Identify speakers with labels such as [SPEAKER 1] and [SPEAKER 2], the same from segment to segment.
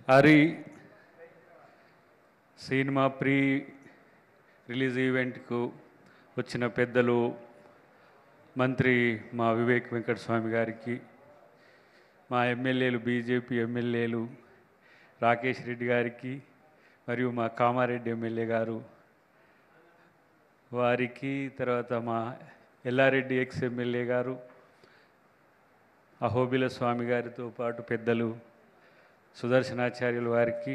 [SPEAKER 1] Hari cinema pre release ఈవెంట్కు వచ్చిన పెద్దలు మంత్రి మా వివేక్ వెంకటస్వామి గారికి, మా ఎమ్మెల్యేలు బీజేపీ ఎమ్మెల్యేలు రాకేష్ రెడ్డి గారికి మరియు మా కామారెడ్డి ఎమ్మెల్యే గారు వారికి, తర్వాత మా ఎల్లారెడ్డి ఎక్స్ ఎమ్మెల్యే గారు, అహోబిల స్వామి గారితో పాటు పెద్దలు సుదర్శనాచార్యుల వారికి,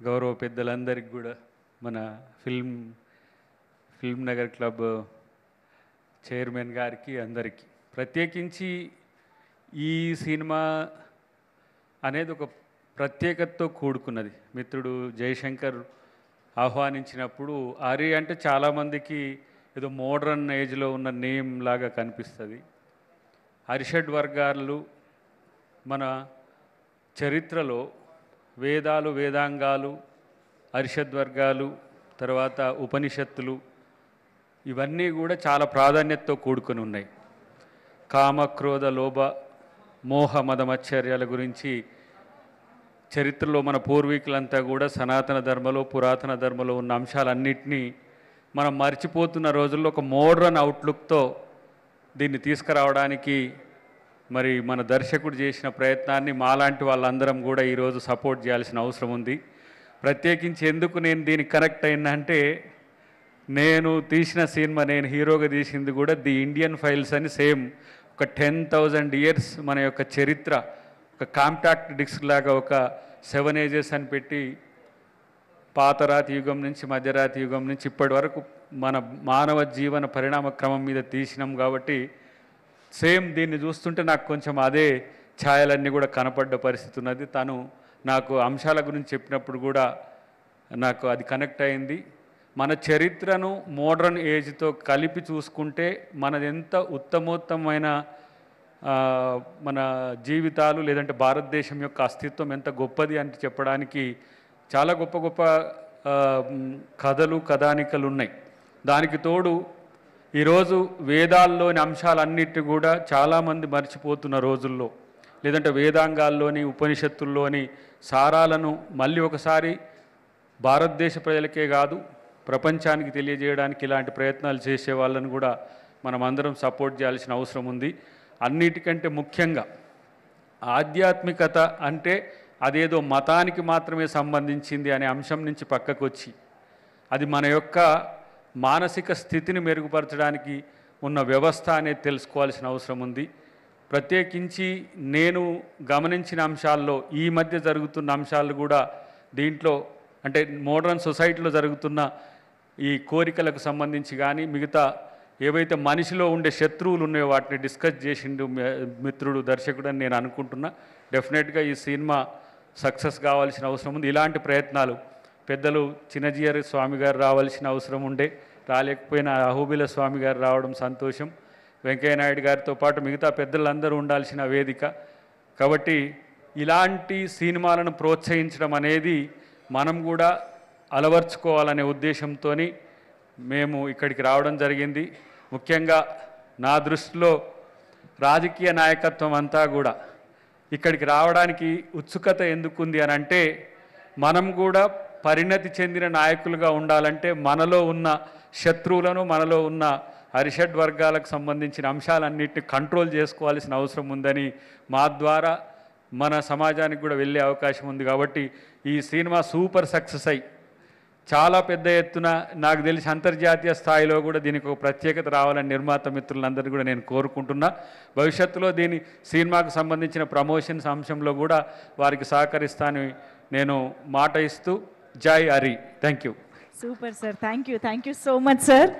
[SPEAKER 1] గౌరవ పెద్దలందరికీ కూడా, మన ఫిల్మ్ నగర్ క్లబ్ చైర్మన్ గారికి అందరికీ ప్రత్యేకించి ఈ సినిమా అనేది ఒక ప్రత్యేకతతో కూడుకున్నది. మిత్రుడు జయశంకర్ ఆహ్వానించినప్పుడు హరి అంటే చాలామందికి ఏదో మోడ్రన్ ఏజ్లో ఉన్న నేమ్ లాగా కనిపిస్తుంది. అరిషడ్ వర్గాలు మన చరిత్రలో వేదాలు, వేదాంగాలు, అరిషడ్ వర్గాలు, తర్వాత ఉపనిషత్తులు ఇవన్నీ కూడా చాలా ప్రాధాన్యతతో కూడుకొని ఉన్నాయి. కామ, క్రోధ, లోభ, మోహ, మదమచ్చర్యాల గురించి చరిత్రలో మన పూర్వీకులంతా కూడా సనాతన ధర్మలో, పురాతన ధర్మలో ఉన్న అంశాలన్నింటినీ మనం మర్చిపోతున్న రోజుల్లో ఒక మోడ్రన్ అవుట్లుక్తో దీన్ని తీసుకురావడానికి మరి మన దర్శకుడు చేసిన ప్రయత్నాన్ని మాలాంటి వాళ్ళందరం కూడా ఈరోజు సపోర్ట్ చేయాల్సిన అవసరం ఉంది. ప్రత్యేకించి ఎందుకు నేను దీనికి కనెక్ట్ అయినంటే, నేను తీసిన సినిమా, నేను హీరోగా తీసింది కూడా ది ఇండియన్ ఫైల్స్ అని, సేమ్ ఒక 10,000 years మన యొక్క చరిత్ర ఒక కాంపాక్ట్ డిస్క్ లాగా ఒక 7 ages అని పెట్టి పాతరాతి యుగం నుంచి మధ్యరాతి యుగం నుంచి ఇప్పటి వరకు మన మానవ జీవన పరిణామ క్రమం మీద తీసినాం. కాబట్టి సేమ్ దీన్ని చూస్తుంటే నాకు కొంచెం అదే ఛాయలన్నీ కూడా కనపడ్డ పరిస్థితి ఉన్నది. తను నాకు అంశాల గురించి చెప్పినప్పుడు కూడా నాకు అది కనెక్ట్ అయింది. మన చరిత్రను మోడ్రన్ ఏజ్తో కలిపి చూసుకుంటే మనది ఎంత ఉత్తమోత్తమైన మన జీవితాలు, లేదంటే భారతదేశం యొక్క అస్తిత్వం ఎంత గొప్పది అని చెప్పడానికి చాలా గొప్ప గొప్ప కథలు, కథానికలు ఉన్నాయి. దానికి తోడు ఈరోజు వేదాల్లోని అంశాలన్నిటి కూడా చాలామంది మర్చిపోతున్న రోజుల్లో, లేదంటే వేదాంగాల్లోని ఉపనిషత్తుల్లోని సారాలను మళ్ళీ ఒకసారి భారతదేశ ప్రజలకే కాదు ప్రపంచానికి తెలియజేయడానికి ఇలాంటి ప్రయత్నాలు చేసే వాళ్ళని కూడా మనం అందరం సపోర్ట్ చేయాల్సిన అవసరం ఉంది. అన్నిటికంటే ముఖ్యంగా ఆధ్యాత్మికత అంటే అదేదో మతానికి మాత్రమే సంబంధించింది అనే అంశం నుంచి పక్కకు వచ్చి అది మన యొక్క మానసిక స్థితిని మెరుగుపరచడానికి ఉన్న వ్యవస్థ అనేది తెలుసుకోవాల్సిన అవసరం ఉంది. ప్రత్యేకించి నేను గమనించిన అంశాల్లో ఈ మధ్య జరుగుతున్న అంశాలు కూడా దీంట్లో, అంటే మోడర్న్ సొసైటీలో జరుగుతున్న ఈ కోరికలకు సంబంధించి కానీ మిగతా ఏవైతే మనిషిలో ఉండే శత్రువులు ఉన్నాయో వాటిని డిస్కస్ చేసిండు మిత్రుడు దర్శకుడు అని నేను అనుకుంటున్నా. డెఫినెట్గా ఈ సినిమా సక్సెస్ కావాల్సిన అవసరం ఉంది. ఇలాంటి ప్రయత్నాలు పెద్దలు చిన్నజీయర్ స్వామి గారు రావాల్సిన అవసరం ఉండే, రాలేకపోయిన అహోబిల స్వామి గారు రావడం సంతోషం. వెంకయ్యనాయుడు గారితో పాటు మిగతా పెద్దలందరూ ఉండాల్సిన వేదిక. కాబట్టి ఇలాంటి సినిమాలను ప్రోత్సహించడం అనేది మనం కూడా అలవర్చుకోవాలనే ఉద్దేశంతో మేము ఇక్కడికి రావడం జరిగింది. ముఖ్యంగా నా దృష్టిలో రాజకీయ నాయకత్వం అంతా కూడా ఇక్కడికి రావడానికి ఉత్సుకత ఎందుకుంది అని అంటే, మనం కూడా పరిణతి చెందిన నాయకులుగా ఉండాలంటే మనలో ఉన్న శత్రువులను, మనలో ఉన్న అరిషడ్ వర్గాలకు సంబంధించిన అంశాలన్నింటినీ కంట్రోల్ చేసుకోవాల్సిన అవసరం ఉందని, మా ద్వారా మన సమాజానికి కూడా వెళ్ళే అవకాశం ఉంది. కాబట్టి ఈ సినిమా సూపర్ సక్సెస్ అయ్యి చాలా పెద్ద ఎత్తున, నాకు తెలిసి అంతర్జాతీయ స్థాయిలో కూడా దీనికి ఒక ప్రత్యేకత రావాలని నిర్మాత మిత్రులందరినీ కూడా నేను కోరుకుంటున్నా. భవిష్యత్తులో దీని సినిమాకు సంబంధించిన ప్రమోషన్స్ అంశంలో కూడా వారికి సహకరిస్తానని నేను మాట ఇస్తూ, జై Hari. Thank you.
[SPEAKER 2] Super sir, thank you so much sir.